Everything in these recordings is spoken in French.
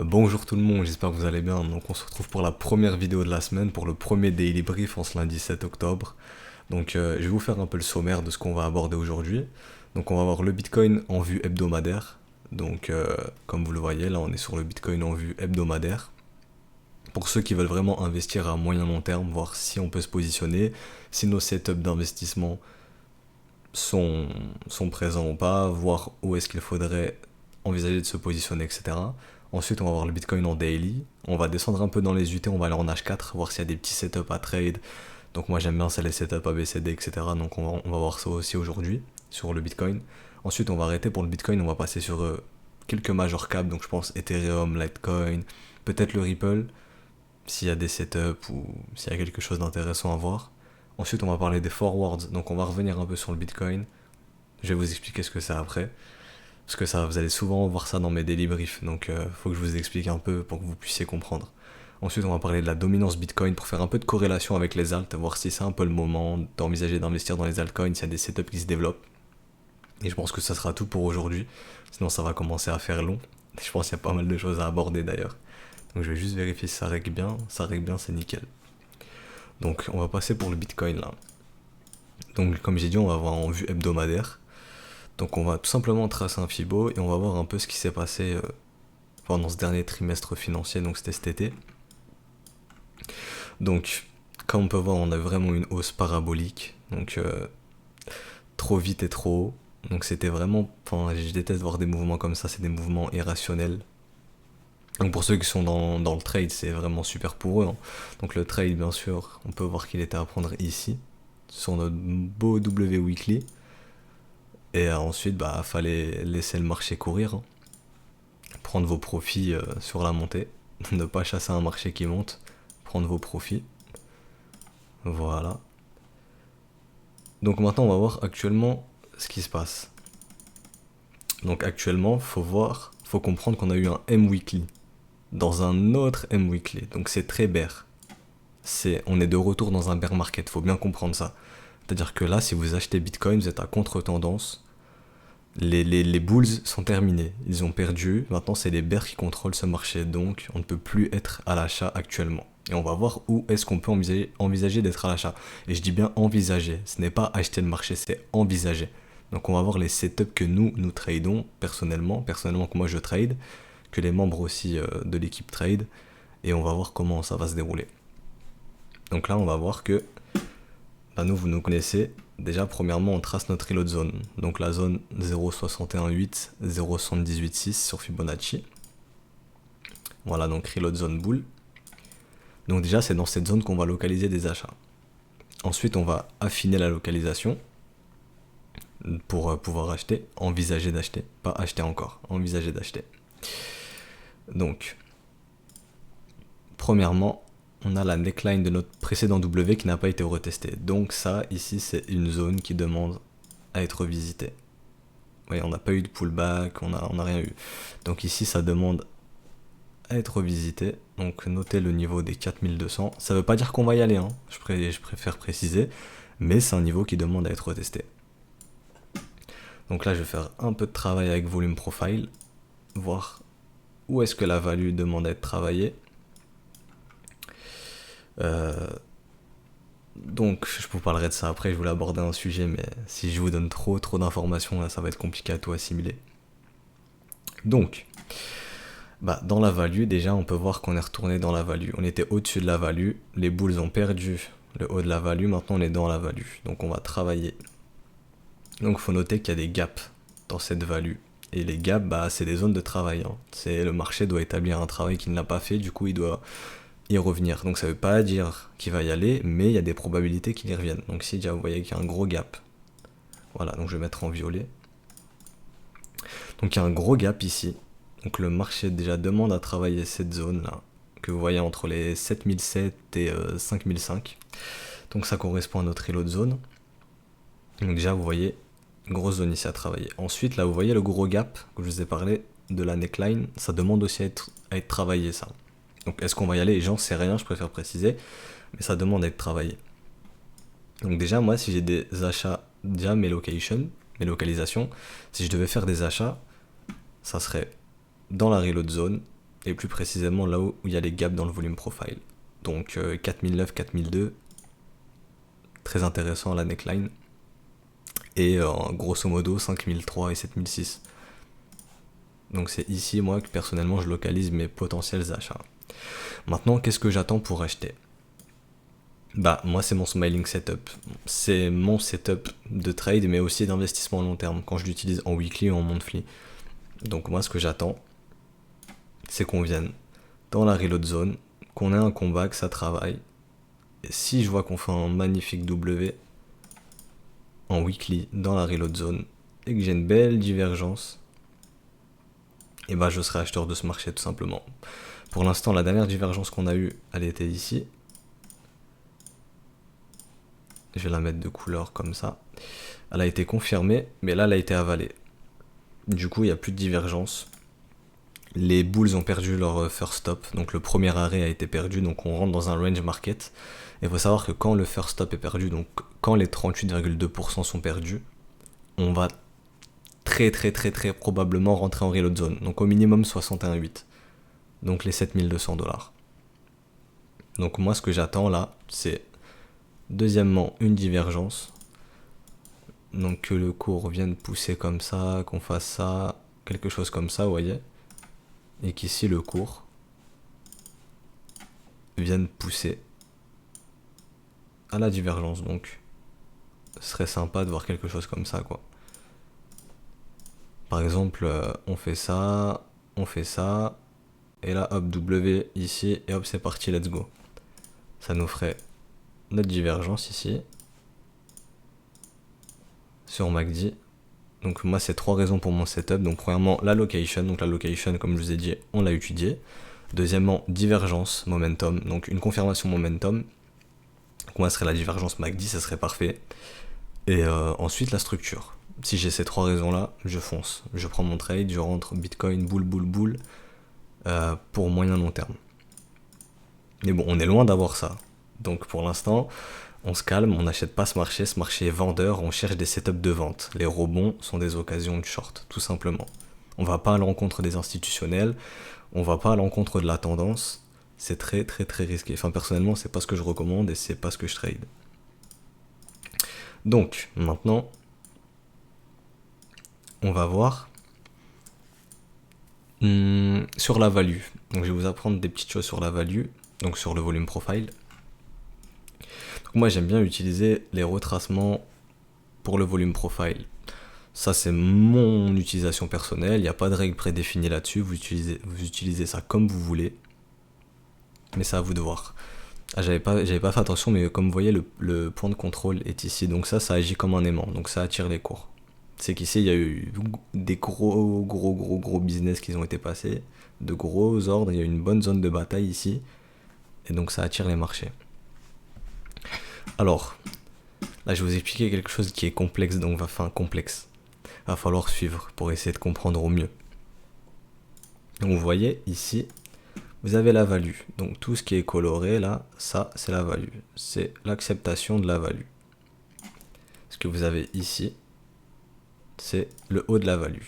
Bonjour tout le monde, j'espère que vous allez bien. Donc on se retrouve pour la première vidéo de la semaine, pour le premier Daily Brief en ce lundi 7 octobre. Donc je vais vous faire un peu le sommaire de ce qu'on va aborder aujourd'hui. Donc on va voir le Bitcoin en vue hebdomadaire. Donc comme vous le voyez, là on est sur le Bitcoin en vue hebdomadaire. Pour ceux qui veulent vraiment investir à moyen long terme, voir si on peut se positionner, si nos setups d'investissement sont, sont présents ou pas, voir où est-ce qu'il faudrait envisager de se positionner, etc. Ensuite, on va voir le Bitcoin en daily. On va descendre un peu dans les UT, on va aller en H4, voir s'il y a des petits setups à trade. Donc moi j'aime bien ça, les setups ABCD, etc. Donc on va voir ça aussi aujourd'hui sur le Bitcoin. Ensuite, on va arrêter pour le Bitcoin, on va passer sur quelques major caps. Donc je pense Ethereum, Litecoin, peut-être le Ripple, s'il y a des setups ou s'il y a quelque chose d'intéressant à voir. Ensuite, on va parler des forwards. Donc on va revenir un peu sur le Bitcoin. Je vais vous expliquer ce que c'est après. Parce que ça, vous allez souvent voir ça dans mes daily briefs, donc faut que je vous explique un peu pour que vous puissiez comprendre. Ensuite, on va parler de la dominance Bitcoin pour faire un peu de corrélation avec les alts, voir si c'est un peu le moment d'envisager d'investir dans les altcoins, s'il y a des setups qui se développent. Et je pense que ça sera tout pour aujourd'hui, sinon ça va commencer à faire long. Je pense qu'il y a pas mal de choses à aborder d'ailleurs. Donc je vais juste vérifier si ça règle bien, c'est nickel. Donc on va passer pour le Bitcoin là. Donc comme j'ai dit, on va voir en vue hebdomadaire. Donc on va tout simplement tracer un Fibo et on va voir un peu ce qui s'est passé pendant ce dernier trimestre financier, donc c'était cet été. Donc comme on peut voir, on a vraiment une hausse parabolique, donc trop vite et trop haut. Donc c'était vraiment, enfin je déteste voir des mouvements comme ça, c'est des mouvements irrationnels. Donc pour ceux qui sont dans le trade, c'est vraiment super pour eux, hein. Donc le trade, bien sûr, on peut voir qu'il était à prendre ici, sur notre beau W Weekly. Et ensuite, bah, fallait laisser le marché courir, hein. Prendre vos profits sur la montée, ne pas chasser un marché qui monte, prendre vos profits. Voilà. Donc maintenant, on va voir actuellement ce qui se passe. Donc actuellement, faut comprendre qu'on a eu un M weekly dans un autre M weekly. Donc c'est très bear. On est de retour dans un bear market. Faut bien comprendre ça. C'est-à-dire que là, si vous achetez Bitcoin, vous êtes à contre-tendance. Les bulls sont terminés, ils ont perdu, maintenant c'est les bears qui contrôlent ce marché, donc on ne peut plus être à l'achat actuellement. Et on va voir où est-ce qu'on peut envisager d'être à l'achat. Et je dis bien envisager, ce n'est pas acheter le marché, c'est envisager. Donc on va voir les setups que nous tradons personnellement que moi je trade, que les membres aussi de l'équipe trade, et on va voir comment ça va se dérouler. Donc là on va voir que, bah nous vous nous connaissez, déjà, premièrement, on trace notre reload zone. Donc la zone 0,618, 0,786 sur Fibonacci. Voilà, donc reload zone bull. Donc déjà, c'est dans cette zone qu'on va localiser des achats. Ensuite, on va affiner la localisation pour pouvoir acheter, envisager d'acheter, pas acheter encore, envisager d'acheter. Donc, premièrement, on a la neckline de notre précédent W qui n'a pas été retesté. Donc ça, ici, c'est une zone qui demande à être visitée. Oui, on n'a pas eu de pullback, on n'a rien eu. Donc ici, ça demande à être visité. Donc notez le niveau des 4200. Ça veut pas dire qu'on va y aller, hein. Je préfère préciser. Mais c'est un niveau qui demande à être retesté. Donc là, je vais faire un peu de travail avec Volume Profile. Voir où est-ce que la value demande à être travaillée. Donc je vous parlerai de ça après, je voulais aborder un sujet, mais si je vous donne trop d'informations, là, ça va être compliqué à tout assimiler. Donc, bah, dans la value, déjà, on peut voir qu'on est retourné dans la value. On était au-dessus de la value, les bulls ont perdu le haut de la value, maintenant on est dans la value. Donc on va travailler. Donc il faut noter qu'il y a des gaps dans cette value. Et les gaps, bah, c'est des zones de travail, hein. Le marché doit établir un travail qu'il n'a pas fait, du coup il doit y revenir. Donc ça veut pas dire qu'il va y aller, mais il y a des probabilités qu'il y revienne. Donc si déjà vous voyez qu'il y a un gros gap, voilà, donc je vais mettre en violet. Donc il y a un gros gap ici. Donc le marché déjà demande à travailler cette zone là, que vous voyez entre les 7007 et 5005. Donc ça correspond à notre reload zone. Donc déjà vous voyez, grosse zone ici à travailler. Ensuite là vous voyez le gros gap, que je vous ai parlé de la neckline, ça demande aussi à être travaillé ça. Donc est-ce qu'on va y aller? J'en sais rien, je préfère préciser, mais ça demande à être travaillé. Donc déjà moi si j'ai des achats, déjà mes localisations, si je devais faire des achats, ça serait dans la reload zone et plus précisément là où il y a les gaps dans le volume profile. Donc 4009, 4002, très intéressant la neckline, et grosso modo 5003 et 7006. Donc c'est ici moi que personnellement je localise mes potentiels achats. Maintenant, qu'est-ce que j'attends pour acheter? Bah moi c'est mon smiling setup. C'est mon setup de trade mais aussi d'investissement à long terme quand je l'utilise en weekly ou en monthly. Donc moi ce que j'attends, c'est qu'on vienne dans la reload zone, qu'on ait un combat, que ça travaille. Et si je vois qu'on fait un magnifique W en weekly dans la reload zone et que j'ai une belle divergence, et bah je serai acheteur de ce marché tout simplement. Pour l'instant, la dernière divergence qu'on a eue, elle était ici. Je vais la mettre de couleur comme ça. Elle a été confirmée, mais là elle a été avalée. Du coup, il n'y a plus de divergence. Les bulls ont perdu leur first stop, donc le premier arrêt a été perdu, donc on rentre dans un range market. Et il faut savoir que quand le first stop est perdu, donc quand les 38,2% sont perdus, on va très probablement rentrer en reload zone, donc au minimum 61,8. Donc les 7200$. Donc moi ce que j'attends là, c'est deuxièmement une divergence. Donc que le cours vienne pousser comme ça, qu'on fasse ça, quelque chose comme ça, vous voyez. Et qu'ici le cours vienne pousser à la divergence. Donc ce serait sympa de voir quelque chose comme ça quoi. Par exemple, on fait ça, et là hop W ici, et hop c'est parti, let's go. Ça nous ferait notre divergence ici sur MACD. Donc moi c'est 3 raisons pour mon setup. Donc premièrement la location, donc la location comme je vous ai dit on l'a étudié. Deuxièmement divergence momentum, donc une confirmation momentum. Donc moi ce serait la divergence MACD, ça serait parfait. Et ensuite la structure. Si j'ai ces 3 raisons là, je fonce. Je prends mon trade, je rentre Bitcoin boule pour moyen long terme. Mais bon on est loin d'avoir ça. Donc pour l'instant on se calme, on n'achète pas ce marché est vendeur, on cherche des setups de vente. Les rebonds sont des occasions de short, tout simplement. On va pas à l'encontre des institutionnels, on va pas à l'encontre de la tendance, c'est très risqué. Enfin personnellement c'est pas ce que je recommande et c'est pas ce que je trade. Donc maintenant, on va voir sur la value. Donc je vais vous apprendre des petites choses sur la value, donc sur le volume profile. Moi j'aime bien utiliser les retracements pour le volume profile. Ça c'est mon utilisation personnelle, il n'y a pas de règle prédéfinie là-dessus, vous utilisez ça comme vous voulez, mais c'est à vous de voir. Ah, j'avais pas fait attention, mais comme vous voyez le point de contrôle est ici, donc ça agit comme un aimant, donc ça attire les cours. C'est qu'ici il y a eu des gros business qui ont été passés, de gros ordres, il y a une bonne zone de bataille ici, et donc ça attire les marchés. Alors, là je vais vous expliquer quelque chose qui est complexe, donc complexe. Va falloir suivre pour essayer de comprendre au mieux. Donc vous voyez ici, vous avez la value. Donc tout ce qui est coloré là, ça c'est la value. C'est l'acceptation de la value. Ce que vous avez ici, c'est le haut de la value.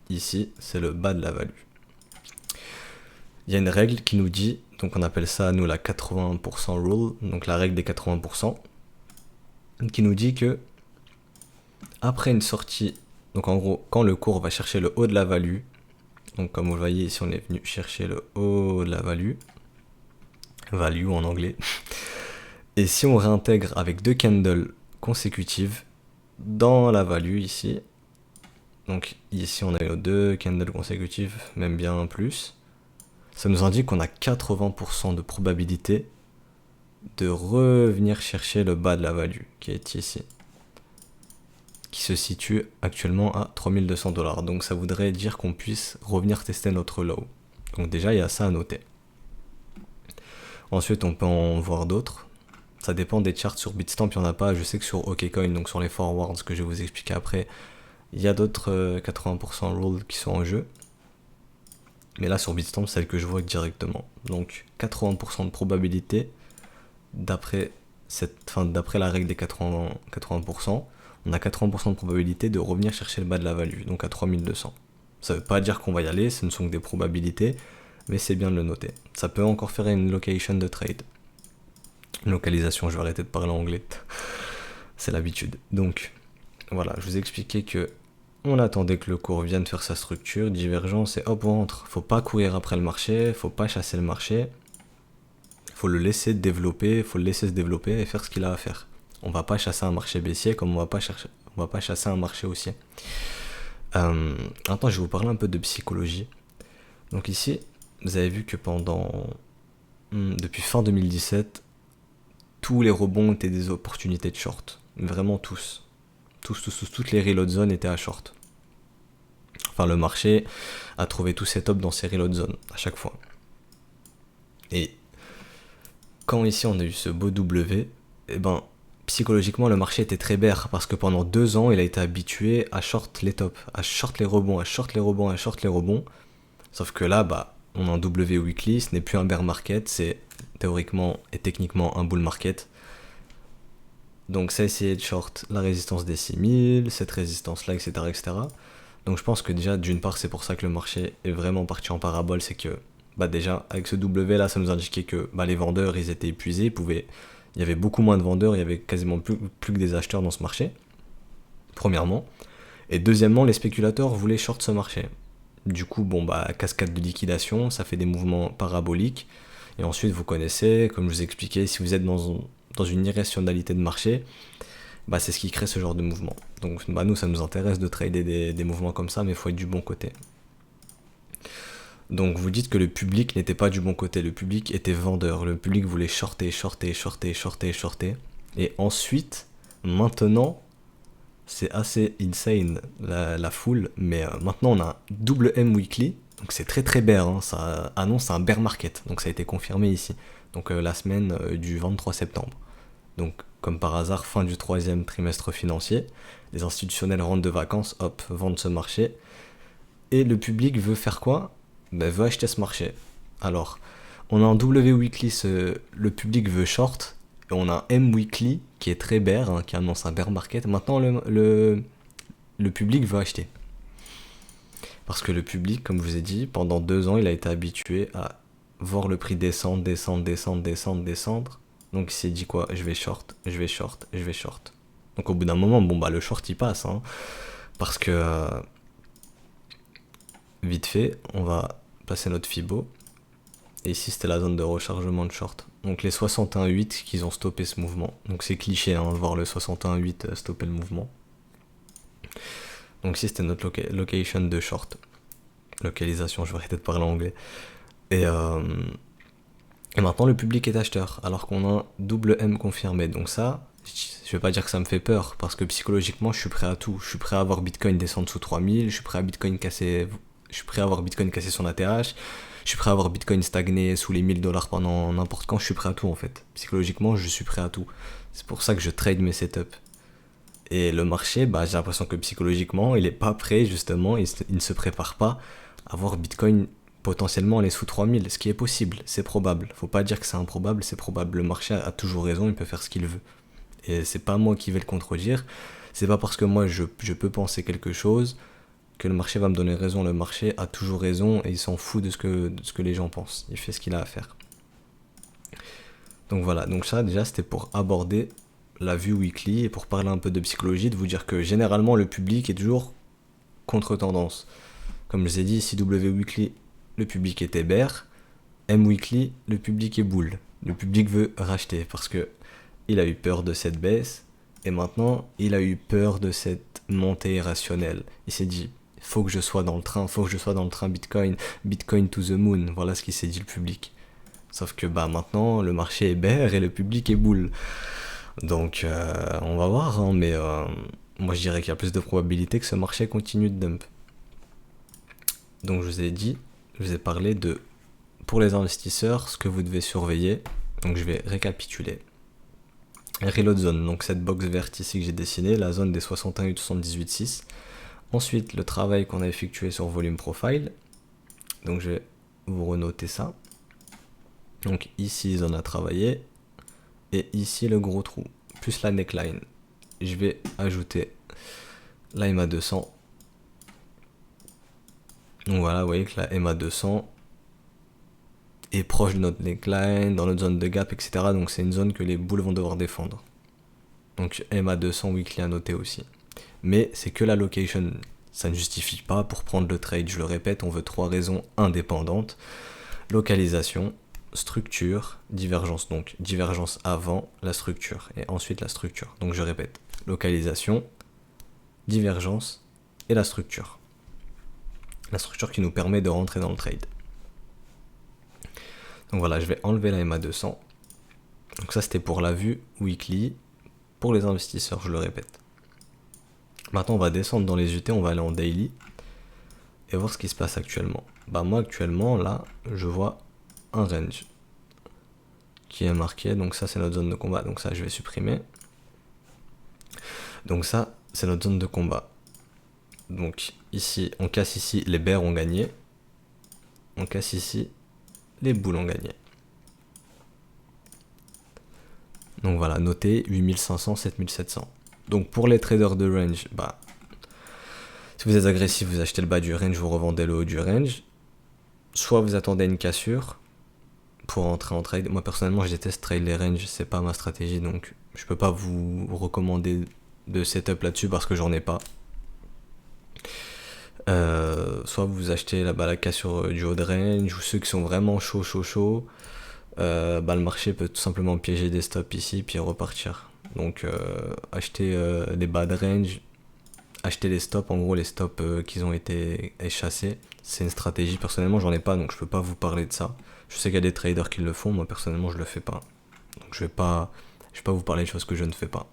Ici, c'est le bas de la value. Il y a une règle qui nous dit, donc on appelle ça nous la 80% rule, donc la règle des 80%, qui nous dit que après une sortie, donc en gros, quand le cours va chercher le haut de la value, donc comme vous le voyez ici, on est venu chercher le haut de la value en anglais, et si on réintègre avec 2 candles consécutives dans la value ici, donc ici on a eu 2 candles consécutives, même bien plus, ça nous indique qu'on a 80% de probabilité de revenir chercher le bas de la value qui est ici, qui se situe actuellement à 3200$. Donc ça voudrait dire qu'on puisse revenir tester notre low. Donc déjà il y a ça à noter. Ensuite on peut en voir d'autres. Ça dépend des charts sur Bitstamp, il n'y en a pas. Je sais que sur OKCoin, donc sur les forwards que je vais vous expliquer après, il y a d'autres 80% rules qui sont en jeu. Mais là sur Bitstamp, c'est celle que je vois directement. Donc 80% de probabilité d'après la règle des 80%, on a 80% de probabilité de revenir chercher le bas de la value, donc à 3200. Ça veut pas dire qu'on va y aller, ce ne sont que des probabilités, mais c'est bien de le noter. Ça peut encore faire une location de trade. Une localisation, je vais arrêter de parler anglais. C'est l'habitude. Donc, voilà, je vous ai expliqué que on attendait que le cours vienne faire sa structure, divergence et hop, on rentre. Faut pas courir après le marché, faut pas chasser le marché. Faut le laisser développer, faut le laisser se développer et faire ce qu'il a à faire. On va pas chasser un marché baissier comme on va pas chasser un marché haussier. Maintenant, je vais vous parler un peu de psychologie. Donc ici, vous avez vu que depuis fin 2017, tous les rebonds étaient des opportunités de short. Vraiment tous. Toutes les reload zones étaient à short. Enfin, le marché a trouvé tous ses tops dans ces reload zones, à chaque fois. Et quand ici on a eu ce beau W, eh ben, psychologiquement le marché était très bear, parce que pendant 2 ans il a été habitué à short les tops, à short les rebonds, à short les rebonds, à short les rebonds. Sauf que là, bah, on a un W weekly, ce n'est plus un bear market, c'est théoriquement et techniquement un bull market. Donc ça a essayé de short la résistance des 6000, cette résistance là, etc., etc. Donc je pense que déjà, d'une part, c'est pour ça que le marché est vraiment parti en parabole, c'est que bah déjà, avec ce W là, ça nous indiquait que bah, les vendeurs, ils étaient épuisés, il y avait beaucoup moins de vendeurs, il y avait quasiment plus que des acheteurs dans ce marché, premièrement. Et deuxièmement, les spéculateurs voulaient short ce marché. Du coup, bon, bah, cascade de liquidation, ça fait des mouvements paraboliques. Et ensuite, vous connaissez, comme je vous ai expliqué, si vous êtes dans une irrationalité de marché, bah, c'est ce qui crée ce genre de mouvement. Donc bah, nous, ça nous intéresse de trader des mouvements comme ça, mais il faut être du bon côté. Donc vous dites que le public n'était pas du bon côté, le public était vendeur, le public voulait shorter. Et ensuite, maintenant, c'est assez insane la foule, mais maintenant on a un double M weekly, donc c'est très très bear, hein, ça annonce un bear market, donc ça a été confirmé ici, donc la semaine du 23 septembre. Donc comme par hasard, fin du 3e trimestre financier, les institutionnels rentrent de vacances, hop, vendent ce marché, et le public veut faire quoi? Ben, veut acheter ce marché. Alors, on a un W weekly, le public veut short, et on a un M weekly qui est très bear, hein, qui annonce un bear market. Maintenant, le public veut acheter. Parce que le public, comme je vous ai dit, pendant 2 ans, il a été habitué à voir le prix descendre. Donc il s'est dit quoi? Je vais short. Donc au bout d'un moment, bon bah le short il passe, hein, parce que vite fait, on va placer notre Fibo. Et ici c'était la zone de rechargement de short. Donc les 61.8 qu'ils ont stoppé ce mouvement. Donc c'est cliché, hein, de voir le 61.8 stopper le mouvement. Donc ici c'était notre location de short. Localisation, je vais arrêter de parler anglais. Et maintenant le public est acheteur, alors qu'on a un double M confirmé. Donc ça, je vais pas dire que ça me fait peur, parce que psychologiquement je suis prêt à tout. Je suis prêt à avoir Bitcoin descendre sous 3000, je suis prêt à avoir Bitcoin casser son ATH, je suis prêt à avoir Bitcoin stagner sous les $1000 pendant n'importe quand, je suis prêt à tout en fait. Psychologiquement, je suis prêt à tout. C'est pour ça que je trade mes setups. Et le marché, bah, j'ai l'impression que psychologiquement, il est pas prêt justement, il ne se prépare pas à voir Bitcoin potentiellement aller sous 3000, ce qui est possible, c'est probable. Faut pas dire que c'est improbable, c'est probable. Le marché a toujours raison, il peut faire ce qu'il veut. Et c'est pas moi qui vais le contredire, c'est pas parce que moi je peux penser quelque chose que le marché va me donner raison. Le marché a toujours raison et il s'en fout de ce que les gens pensent. Il fait ce qu'il a à faire. Donc voilà, donc ça déjà c'était pour aborder la vue weekly et pour parler un peu de psychologie, de vous dire que généralement le public est toujours contre-tendance. Comme je vous ai dit, ici W weekly, le public était bear, M weekly, le public est bull. Le public veut racheter parce que il a eu peur de cette baisse et maintenant il a eu peur de cette montée irrationnelle. Il s'est dit, faut que je sois dans le train, Bitcoin to the moon. Voilà ce qu'il s'est dit le public. Sauf que bah maintenant le marché est bear et le public est bull. Donc on va voir, hein, mais moi je dirais qu'il y a plus de probabilité que ce marché continue de dump. Donc je vous ai parlé de, pour les investisseurs, ce que vous devez surveiller. Donc je vais récapituler. Reload zone, donc cette box verte ici que j'ai dessinée, la zone des 61,78,6. Ensuite, le travail qu'on a effectué sur volume profile. Donc je vais vous renoter ça. Donc ici, zone à travailler. Et ici, le gros trou, plus la neckline. Je vais ajouter l'AMA 200. Donc voilà, vous voyez que la MA200 est proche de notre neckline, dans notre zone de gap, etc. Donc c'est une zone que les boules vont devoir défendre. Donc MA200 weekly à noter aussi. Mais c'est que la location. Ça ne justifie pas pour prendre le trade. Je le répète, on veut 3 raisons indépendantes. Localisation, structure, divergence. Donc divergence avant la structure et ensuite la structure. Donc je répète, localisation, divergence et la structure. La structure qui nous permet de rentrer dans le trade. Donc voilà, je vais enlever la MA200. Donc ça c'était pour la vue weekly. Pour les investisseurs, je le répète. Maintenant on va descendre dans les UT, on va aller en daily et voir ce qui se passe actuellement. Bah moi actuellement là je vois un range qui est marqué, donc ça c'est notre zone de combat, donc ça je vais supprimer. Donc ça c'est notre zone de combat. Donc ici on casse ici, les bears ont gagné. On casse ici, les boules ont gagné. Donc voilà, notez 8500, 7700. Donc pour les traders de range, bah si vous êtes agressif, vous achetez le bas du range, vous revendez le haut du range. Soit vous attendez une cassure pour entrer en trade. Moi personnellement je déteste trade les ranges, c'est pas ma stratégie, donc je peux pas vous recommander de setup là-dessus parce que j'en ai pas. Soit vous achetez là-bas la cassure du haut de range, ou ceux qui sont vraiment chauds, bah le marché peut tout simplement piéger des stops ici puis repartir. Donc acheter les bas de range, acheter les stops, en gros les stops qui ont été chassés, c'est une stratégie. Personnellement j'en ai pas, donc je peux pas vous parler de ça. Je sais qu'il y a des traders qui le font, moi personnellement je le fais pas. Donc je vais pas vous parler de choses que je ne fais pas.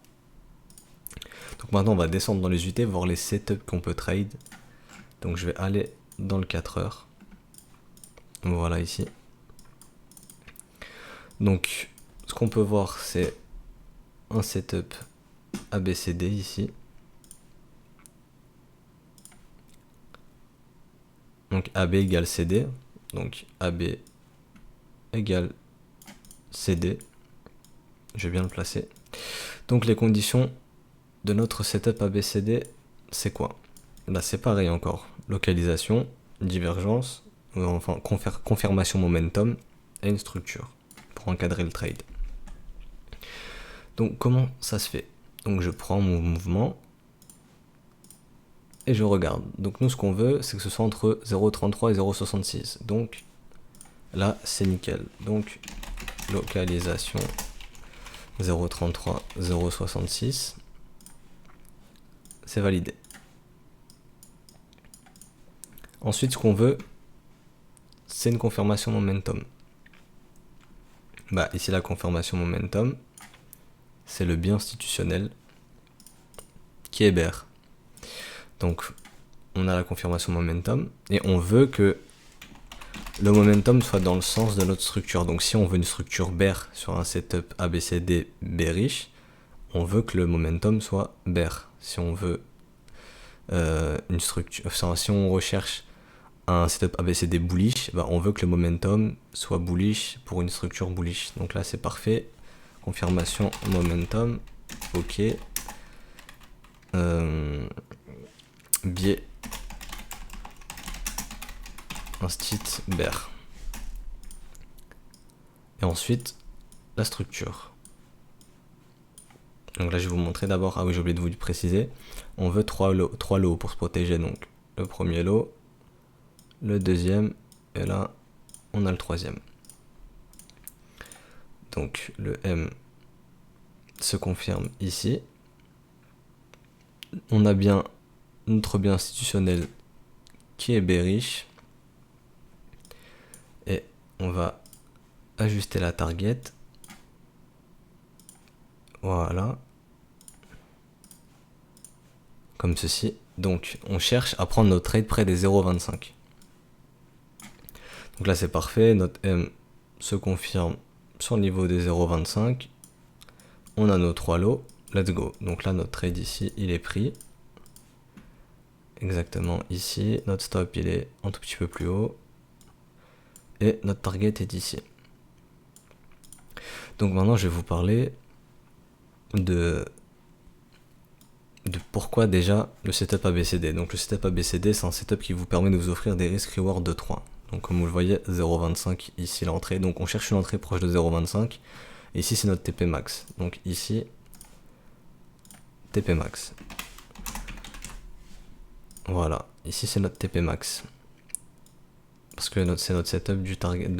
Donc maintenant on va descendre dans les UT, voir les setups qu'on peut trade. Donc je vais aller dans le 4 heures. Voilà ici. Donc ce qu'on peut voir c'est un setup ABCD ici. Donc AB égale CD. Donc AB égale CD. Je vais bien le placer. Donc les conditions de notre setup ABCD, c'est quoi? Là c'est pareil encore. Localisation, divergence, enfin confirmation momentum et une structure pour encadrer le trade. Donc comment ça se fait? Donc je prends mon mouvement et je regarde. Donc nous ce qu'on veut c'est que ce soit entre 0,33 et 0,66. Donc là c'est nickel. Donc localisation 0,33, 0,66. C'est validé. Ensuite ce qu'on veut c'est une confirmation momentum. Bah ici la confirmation momentum c'est le biais institutionnel qui est bear. Donc on a la confirmation momentum et on veut que le momentum soit dans le sens de notre structure. Donc si on veut une structure bear sur un setup ABCD bearish, on veut que le momentum soit bear. Si on veut une structure, enfin, si on recherche un setup ABCD bullish, bah on veut que le momentum soit bullish pour une structure bullish. Donc là c'est parfait. Confirmation momentum, ok. Biais instit bear. Et ensuite la structure. Donc là je vais vous montrer d'abord, ah oui j'ai oublié de vous préciser, on veut 3 lots pour se protéger. Donc le premier lot, le deuxième, et là on a le troisième. Donc le M se confirme ici. On a bien notre biais institutionnel qui est bearish. Et on va ajuster la target. Voilà. Comme ceci. Donc on cherche à prendre notre trade près des 0,25. Donc là c'est parfait. Notre M se confirme sur le niveau des 0,25. On a nos 3 lots. Let's go. Donc là notre trade ici il est pris. Exactement ici. Notre stop il est un tout petit peu plus haut. Et notre target est ici. Donc maintenant je vais vous parler de de pourquoi déjà le setup ABCD. Donc le setup ABCD, c'est un setup qui vous permet de vous offrir des risk reward de 3. Donc comme vous le voyez, 0,25 ici l'entrée. Donc on cherche une entrée proche de 0,25. Et ici c'est notre TP max. Donc ici, TP max. Voilà, ici c'est notre TP max. Parce que c'est notre setup du target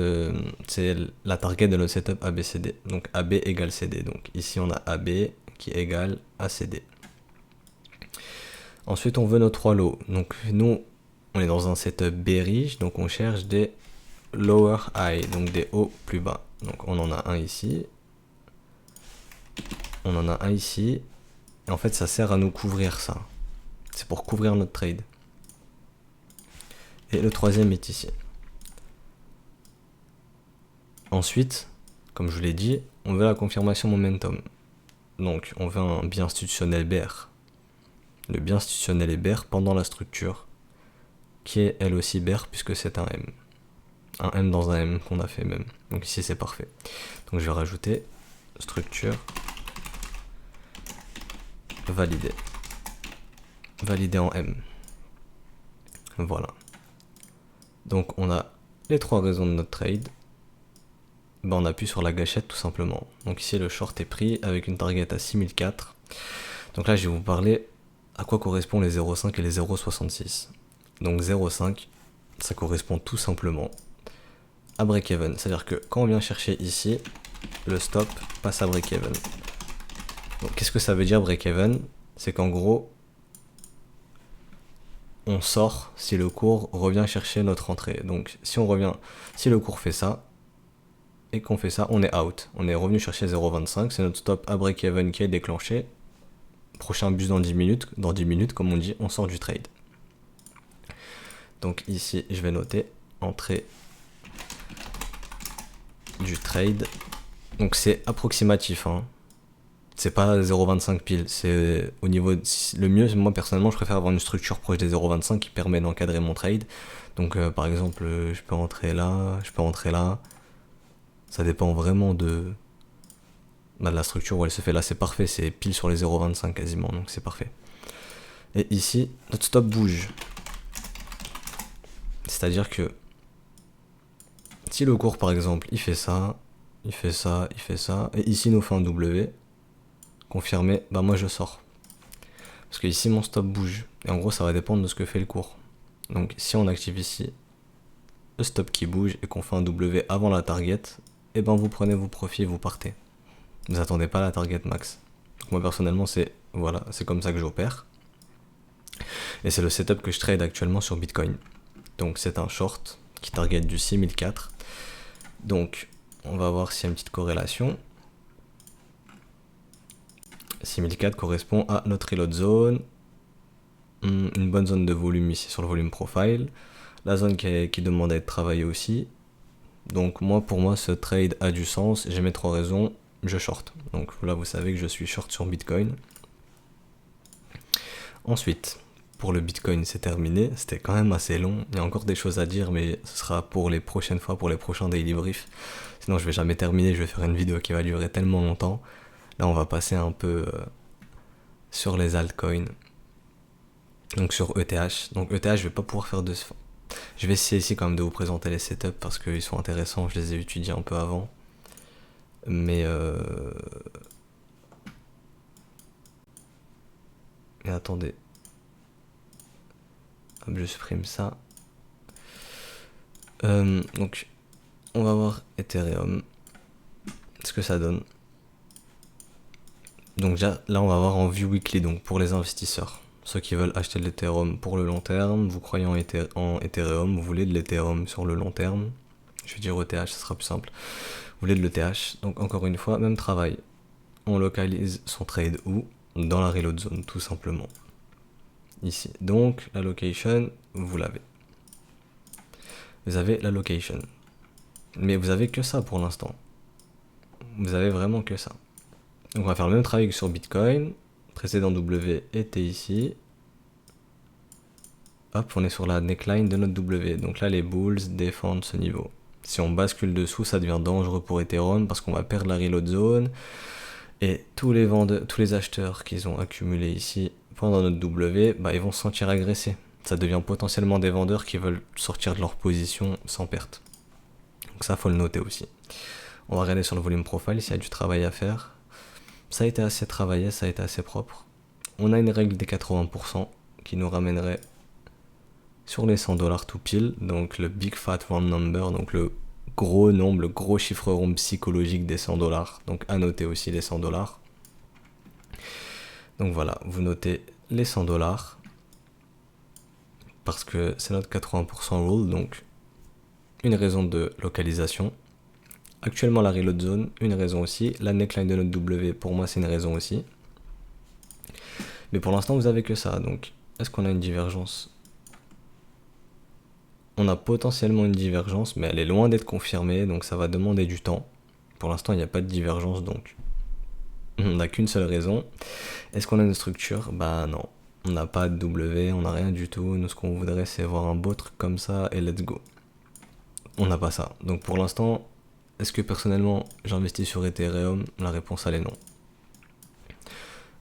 c'est la target de notre setup ABCD. Donc AB égale CD. Donc ici on a AB qui égale ACD. Ensuite on veut nos 3 lows. Donc nous on est dans un setup bearish, donc on cherche des lower high, donc des hauts plus bas. Donc on en a un ici. On en a un ici. Et en fait ça sert à nous couvrir ça. C'est pour couvrir notre trade. Et le troisième est ici. Ensuite, comme je vous l'ai dit, on veut la confirmation momentum. Donc on veut un biais institutionnel bear. Le biais institutionnel est bear pendant la structure, qui est elle aussi bear puisque c'est un M. Un M dans un M qu'on a fait même. Donc ici c'est parfait. Donc je vais rajouter structure validée. Validé en M. Voilà. Donc on a les 3 raisons de notre trade. Ben, on appuie sur la gâchette tout simplement. Donc ici le short est pris avec une target à 6004. Donc là je vais vous parler à quoi correspond les 0,5 et les 0,66. Donc 0,5 ça correspond tout simplement à break-even. C'est-à-dire que quand on vient chercher ici, le stop passe à break-even. Donc qu'est-ce que ça veut dire break-even? C'est qu'en gros, on sort si le cours revient chercher notre entrée. Donc si le cours fait ça, et qu'on fait ça, on est out. On est revenu chercher 0,25, c'est notre stop à break-even qui est déclenché. Prochain bus dans 10 minutes, comme on dit, on sort du trade. Donc ici, je vais noter entrée du trade. Donc c'est approximatif, hein. C'est pas 0,25 pile, c'est au niveau le mieux. Moi personnellement je préfère avoir une structure proche des 0,25 qui permet d'encadrer mon trade. Donc par exemple je peux rentrer là, je peux rentrer là. Ça dépend vraiment de la structure où elle se fait. Là c'est parfait, c'est pile sur les 0,25 quasiment, donc c'est parfait. Et ici notre stop bouge, c'est à dire que si le cours par exemple il fait ça, il fait ça, il fait ça, et ici nous fait un W confirmé, bah moi je sors. Parce que ici mon stop bouge. Et en gros ça va dépendre de ce que fait le cours. Donc si on active ici le stop qui bouge et qu'on fait un W avant la target, et ben vous prenez vos profits et vous partez. Vous attendez pas la target max. Donc moi personnellement c'est voilà, c'est comme ça que j'opère. Et c'est le setup que je trade actuellement sur Bitcoin. Donc c'est un short qui target du 6004. Donc on va voir s'il y a une petite corrélation. 6004 correspond à notre reload zone, une bonne zone de volume ici sur le volume profile, la zone qui demande à être travaillée aussi. Donc pour moi ce trade a du sens, j'ai mes 3 raisons, je short. Donc là vous savez que je suis short sur Bitcoin. Ensuite, pour le Bitcoin c'est terminé, c'était quand même assez long, il y a encore des choses à dire mais ce sera pour les prochaines fois, pour les prochains daily briefs. Sinon je vais jamais terminer, je vais faire une vidéo qui va durer tellement longtemps. Là, on va passer un peu sur les altcoins. Donc sur ETH. Donc ETH, je vais pas pouvoir faire de... Je vais essayer ici quand même de vous présenter les setups parce qu'ils sont intéressants. Je les ai étudiés un peu avant. Mais attendez. Hop, je supprime ça. Donc, on va voir Ethereum. Ce que ça donne. Donc déjà, là on va voir en vue weekly, donc pour les investisseurs. Ceux qui veulent acheter de l'Ethereum pour le long terme, vous croyez en Ethereum, vous voulez de l'Ethereum sur le long terme. Je vais dire ETH, ça sera plus simple. Vous voulez de l'ETH, donc encore une fois, même travail. On localise son trade où? Dans la reload zone, tout simplement. Ici. Donc la location, vous l'avez. Vous avez la location. Mais vous avez que ça pour l'instant. Vous avez vraiment que ça. Donc on va faire le même travail que sur Bitcoin. Précédent W était ici. Hop, on est sur la neckline de notre W. Donc là, les bulls défendent ce niveau. Si on bascule dessous, ça devient dangereux pour Ethereum parce qu'on va perdre la reload zone. Et tous les vendeurs, tous les acheteurs qu'ils ont accumulés ici points dans notre W, bah, ils vont se sentir agressés. Ça devient potentiellement des vendeurs qui veulent sortir de leur position sans perte. Donc ça, faut le noter aussi. On va regarder sur le volume profile s'il y a du travail à faire. Ça a été assez travaillé, ça a été assez propre. On a une règle des 80% qui nous ramènerait sur les 100 dollars tout pile. Donc le big fat round number, donc le gros nombre, le gros chiffre rond psychologique des 100 dollars. Donc à noter aussi les 100 dollars. Donc voilà, vous notez les 100 dollars parce que c'est notre 80% rule, donc une raison de localisation. Actuellement la reload zone, une raison aussi. La neckline de notre W, pour moi c'est une raison aussi. Mais pour l'instant vous avez que ça, donc est-ce qu'on a une divergence? On a potentiellement une divergence, mais elle est loin d'être confirmée, donc ça va demander du temps. Pour l'instant il n'y a pas de divergence, donc on n'a qu'une seule raison. Est-ce qu'on a une structure? Bah non, on n'a pas de W, on n'a rien du tout. Nous ce qu'on voudrait c'est voir un beau truc comme ça et let's go. On n'a pas ça, donc pour l'instant... Est-ce que personnellement j'investis sur Ethereum? La réponse elle est non.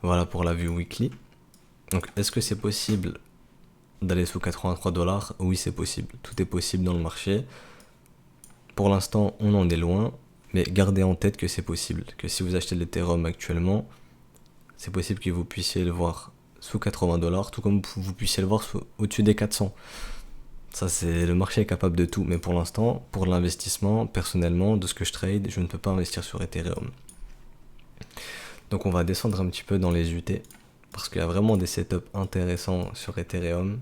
Voilà pour la vue weekly. Donc est-ce que c'est possible d'aller sous 83 dollars? Oui, c'est possible. Tout est possible dans le marché. Pour l'instant on en est loin, mais gardez en tête que c'est possible. Que si vous achetez de l'Ethereum actuellement, c'est possible que vous puissiez le voir sous 80 dollars, tout comme vous puissiez le voir au-dessus des 400. Ça, c'est le marché est capable de tout, mais pour l'instant, pour l'investissement, personnellement, de ce que je trade, je ne peux pas investir sur Ethereum. Donc on va descendre un petit peu dans les UT, parce qu'il y a vraiment des setups intéressants sur Ethereum.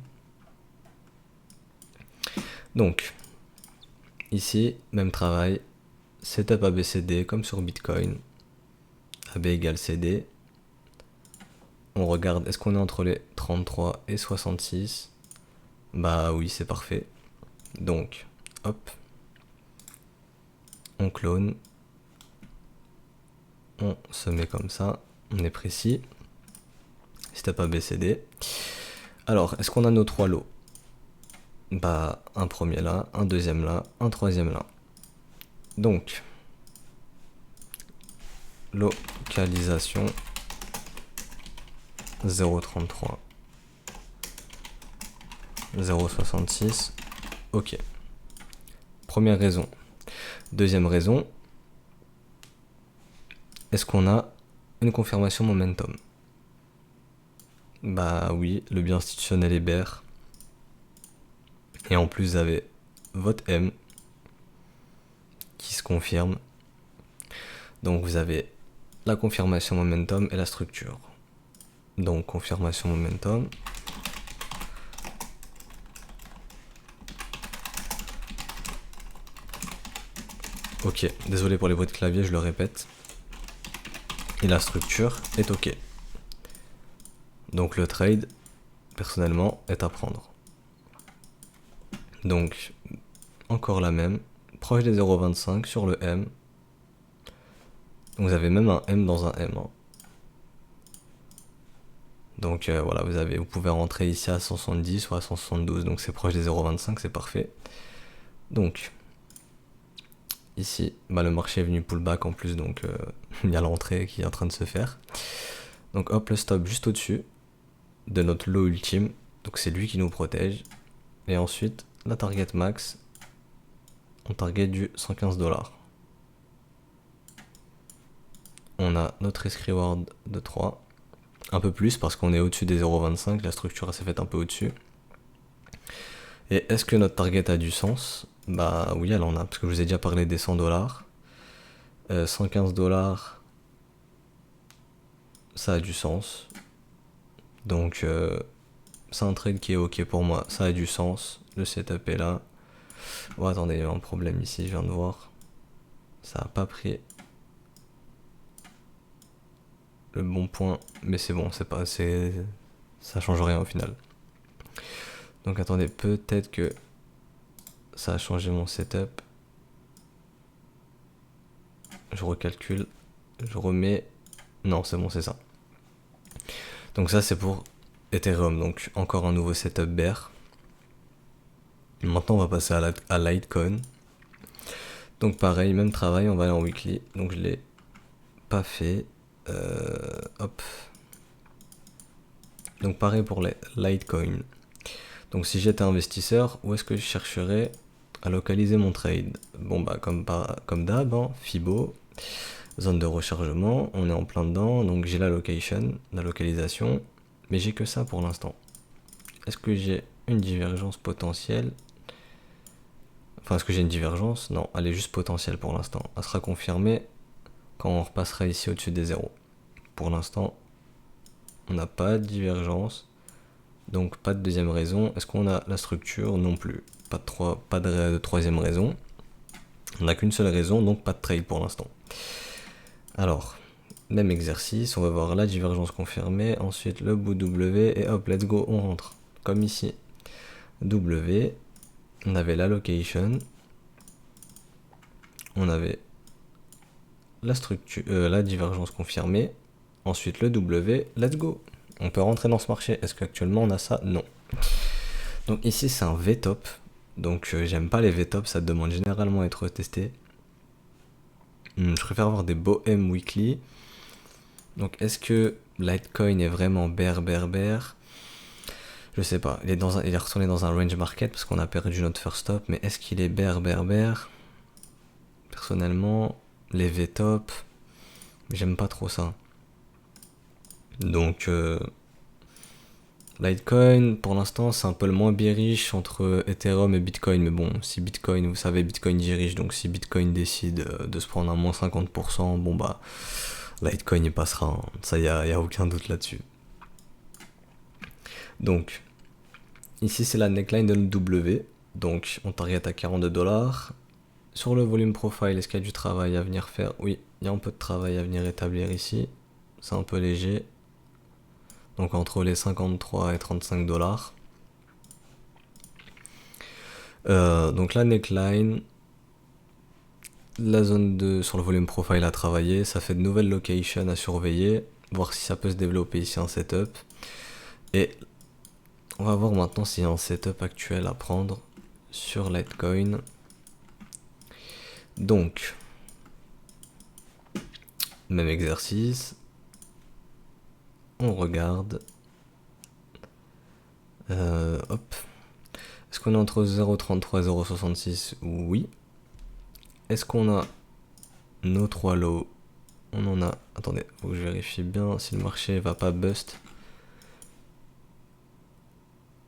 Donc, ici, même travail, setup ABCD comme sur Bitcoin, AB égale CD. On regarde, est-ce qu'on est entre les 33 et 66? Bah oui, c'est parfait. Donc, hop, on clone, on se met comme ça, on est précis. Setup ABCD. Alors, est-ce qu'on a nos 3 lots? Bah, un premier là, un deuxième là, un troisième là. Donc, localisation 0,33, 0,66. Ok. Première raison. Deuxième raison, est-ce qu'on a une confirmation momentum? Bah oui, le biais institutionnel est bear. Et en plus, vous avez votre M qui se confirme. Donc vous avez la confirmation momentum et la structure. Donc confirmation momentum. Ok, désolé pour les bruits de clavier, je le répète. Et la structure est ok. Donc le trade, personnellement, est à prendre. Donc, encore la même, proche des 0,25 sur le M. Donc vous avez même un M dans un M. Hein. Donc voilà, vous pouvez rentrer ici à 170 ou à 172, donc c'est proche des 0,25, c'est parfait. Donc, ici, bah, le marché est venu pullback en plus, donc il y a l'entrée qui est en train de se faire. Donc hop, le stop juste au-dessus de notre low ultime, donc c'est lui qui nous protège. Et ensuite, la target max, on target du 115 dollars. On a notre risk reward de 3. Un peu plus parce qu'on est au-dessus des 0,25, la structure s'est faite un peu au-dessus. Et est-ce que notre target a du sens? Bah oui, elle en a, parce que je vous ai déjà parlé des 100 dollars. 115 dollars, ça a du sens. Donc c'est un trade qui est ok pour moi, ça a du sens. Le setup est là. Oh attendez, il y a un problème ici, je viens de voir. Ça a pas pris le bon point, mais c'est bon, ça change rien au final. Donc attendez, peut-être que ça a changé mon setup. Je recalcule, je remets. Non, c'est bon, c'est ça. Donc ça c'est pour Ethereum, donc encore un nouveau setup bear. Maintenant on va passer à Litecoin. Donc pareil, même travail, on va aller en weekly. Donc je l'ai pas fait. Hop. Donc pareil pour les Litecoin. Donc si j'étais investisseur, où est-ce que je chercherais à localiser mon trade? Bon bah comme d'hab, hein, Fibo, zone de rechargement, on est en plein dedans, donc j'ai la localisation, mais j'ai que ça pour l'instant. Est-ce que j'ai une divergence potentielle? Enfin, est-ce que j'ai une divergence? Non, elle est juste potentielle pour l'instant. Elle sera confirmée quand on repassera ici au-dessus des zéros. Pour l'instant, on n'a pas de divergence, donc pas de deuxième raison. Est-ce qu'on a la structure? Non plus. Pas de troisième raison. On n'a qu'une seule raison, donc pas de trade pour l'instant. Alors, même exercice, on va voir la divergence confirmée, ensuite le bout W, et hop, let's go, on rentre. Comme ici. W, on avait la location, on avait la structure, la divergence confirmée, ensuite le W, let's go. On peut rentrer dans ce marché. Est-ce qu'actuellement on a ça? Non. Donc ici c'est un VTOP, donc j'aime pas les VTOP, ça demande généralement à être retesté. Je préfère avoir des beaux M weekly. Donc est-ce que Litecoin est vraiment bear? Je sais pas, il est retourné dans un range market parce qu'on a perdu notre first stop, mais est-ce qu'il est bear? Personnellement, les VTOP, j'aime pas trop ça. Donc Litecoin, pour l'instant, c'est un peu le moins bearish entre Ethereum et Bitcoin. Mais bon, si Bitcoin, vous savez, Bitcoin dirige, donc si Bitcoin décide de se prendre un moins 50%, bon bah, Litecoin y passera. Hein. Ça, y a aucun doute là-dessus. Donc, ici, c'est la neckline de le W. Donc, on target à 42$. Sur le volume profile, est-ce qu'il y a du travail à venir faire? Oui, il y a un peu de travail à venir établir ici. C'est un peu léger. Donc entre les 53 et 35$. Donc la neckline, la zone sur le volume profile à travailler, ça fait de nouvelles locations à surveiller, voir si ça peut se développer ici en setup. Et on va voir maintenant s'il y a un setup actuel à prendre sur Litecoin. Donc, même exercice, on regarde. Hop. Est-ce qu'on est entre 0,33 et 0,66? Oui. Est-ce qu'on a nos 3 lows? On en a. Attendez, faut que je vérifie bien si le marché va pas bust.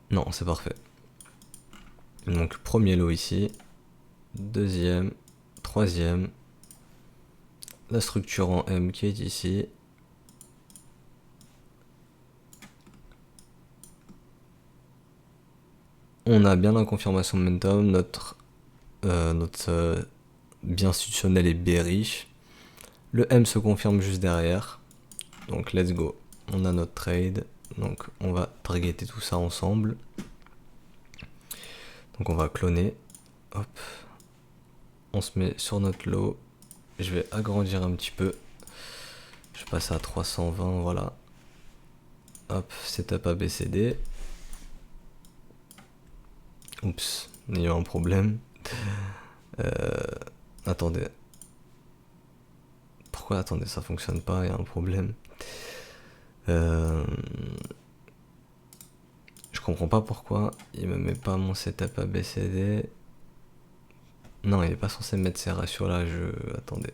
Non, c'est parfait. Donc, premier lot ici. Deuxième. Troisième. La structure en M qui est ici. On a bien la confirmation de momentum. Notre bien institutionnel est bearish. Le M se confirme juste derrière. Donc, let's go. On a notre trade. Donc, on va targeter tout ça ensemble. Donc, on va cloner. Hop. On se met sur notre lot. Je vais agrandir un petit peu. Je passe à 320, voilà. Hop, setup ABCD. Oups, il y a eu un problème. Attendez. Pourquoi attendez, ça fonctionne pas, il y a un problème. Je comprends pas pourquoi il me met pas mon setup ABCD. Non, il est pas censé mettre ces ratios là, attendez.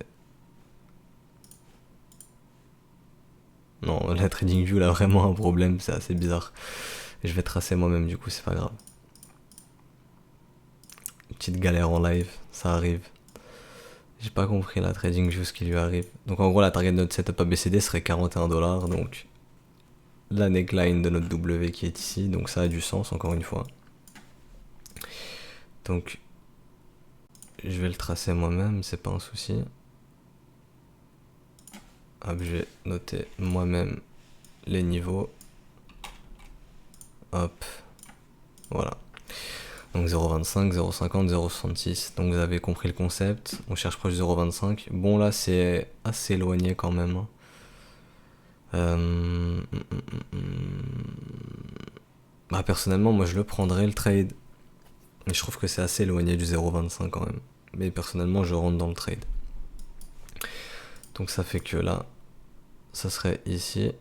Non, la TradingView a vraiment un problème, c'est assez bizarre. Je vais tracer moi-même du coup, c'est pas grave. Petite galère en live, ça arrive. J'ai pas compris la TradingView ce qui lui arrive. Donc en gros la target de notre setup ABCD serait 41$, donc la neckline de notre W qui est ici, donc ça a du sens encore une fois. Donc je vais le tracer moi-même, c'est pas un souci. Hop, je vais noter moi-même les niveaux. Hop, voilà. Donc 0,25, 0,50, 0,66. Donc vous avez compris le concept. On cherche proche de 0,25. Bon là c'est assez éloigné quand même. Bah personnellement moi je le prendrais le trade. Mais je trouve que c'est assez éloigné du 0,25 quand même. Mais personnellement je rentre dans le trade. Donc ça fait que là, ça serait ici.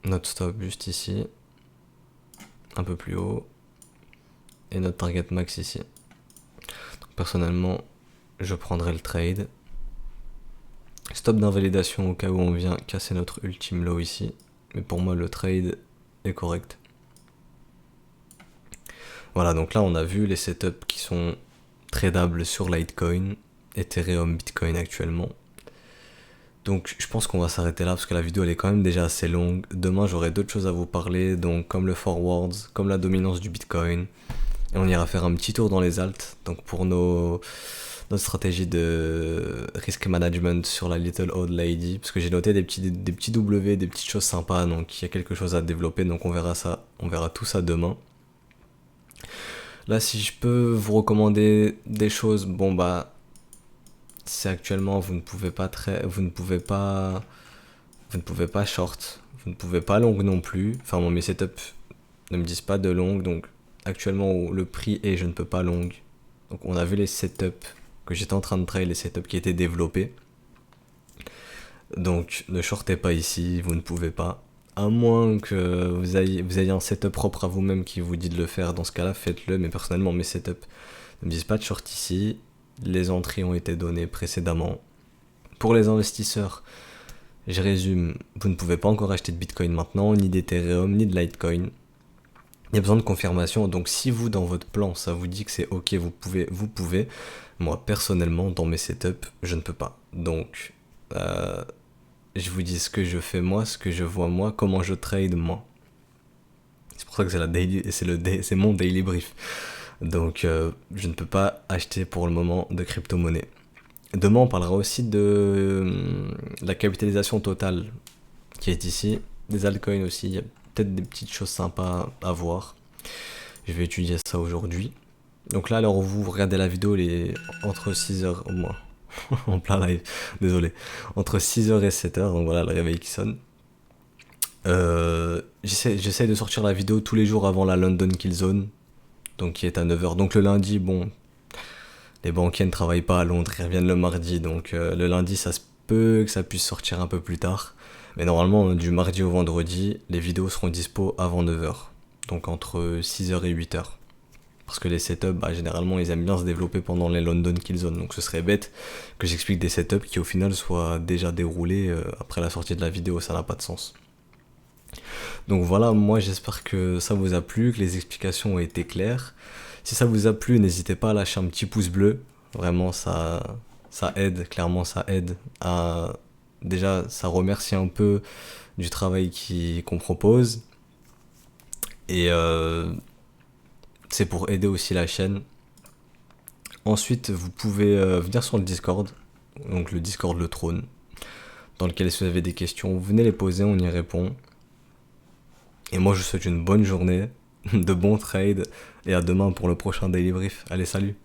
Notre stop juste ici, un peu plus haut, et notre target max ici. Donc, personnellement, je prendrai le trade. Stop d'invalidation au cas où on vient casser notre ultime low ici. Mais pour moi, le trade est correct. Voilà, donc là, on a vu les setups qui sont tradables sur Litecoin, Ethereum, Bitcoin actuellement. Donc je pense qu'on va s'arrêter là parce que la vidéo elle est quand même déjà assez longue. Demain j'aurai d'autres choses à vous parler, donc comme le forwards, comme la dominance du Bitcoin. Et on ira faire un petit tour dans les alts. Donc pour notre stratégie de risk management sur la Little Old Lady. Parce que j'ai noté des petits W, des petites choses sympas. Donc il y a quelque chose à développer. Donc on verra ça. On verra tout ça demain. Là si je peux vous recommander des choses, bon bah c'est actuellement vous ne pouvez pas short, vous ne pouvez pas long non plus. Enfin mes setups ne me disent pas de long, donc actuellement où le prix est je ne peux pas long. Donc on a vu les setups que j'étais en train de trade, les setups qui étaient développés. Donc ne shortez pas ici, vous ne pouvez pas. À moins que vous ayez un setup propre à vous-même qui vous dit de le faire, dans ce cas-là faites-le, mais personnellement mes setups ne me disent pas de short ici. Les entrées ont été données précédemment. Pour les investisseurs, je résume, vous ne pouvez pas encore acheter de Bitcoin maintenant, ni d'Ethereum, ni de Litecoin. Il y a besoin de confirmation, donc si vous, dans votre plan, ça vous dit que c'est ok, vous pouvez. Moi, personnellement, dans mes setups, je ne peux pas. Donc, je vous dis ce que je fais moi, ce que je vois moi, comment je trade moi. C'est pour ça que c'est mon daily brief. Donc je ne peux pas acheter pour le moment de crypto-monnaie. Demain on parlera aussi de la capitalisation totale qui est ici, des altcoins aussi, il y a peut-être des petites choses sympas à voir. Je vais étudier ça aujourd'hui. Donc là alors où vous regardez la vidéo, elle est entre 6h au moins, en plein live, désolé, entre 6h et 7h, donc voilà le réveil qui sonne. J'essaie de sortir la vidéo tous les jours avant la London Kill Zone, donc qui est à 9h. Donc le lundi, bon, les banquiers ne travaillent pas à Londres, ils reviennent le mardi, donc le lundi ça se peut que ça puisse sortir un peu plus tard. Mais normalement du mardi au vendredi, les vidéos seront dispo avant 9h, donc entre 6h et 8h. Parce que les setups, généralement ils aiment bien se développer pendant les London Kill Zone, donc ce serait bête que j'explique des setups qui au final soient déjà déroulés après la sortie de la vidéo, ça n'a pas de sens. Donc voilà, moi j'espère que ça vous a plu, que les explications ont été claires. Si ça vous a plu, n'hésitez pas à lâcher un petit pouce bleu. Vraiment, ça aide, clairement ça aide à... Déjà, ça remercie un peu du travail qu'on propose. Et c'est pour aider aussi la chaîne. Ensuite, vous pouvez venir sur le Discord. Donc le Discord Le Trône. Dans lequel si vous avez des questions, vous venez les poser, on y répond. Et moi je vous souhaite une bonne journée, de bons trades, et à demain pour le prochain Daily Brief. Allez, salut!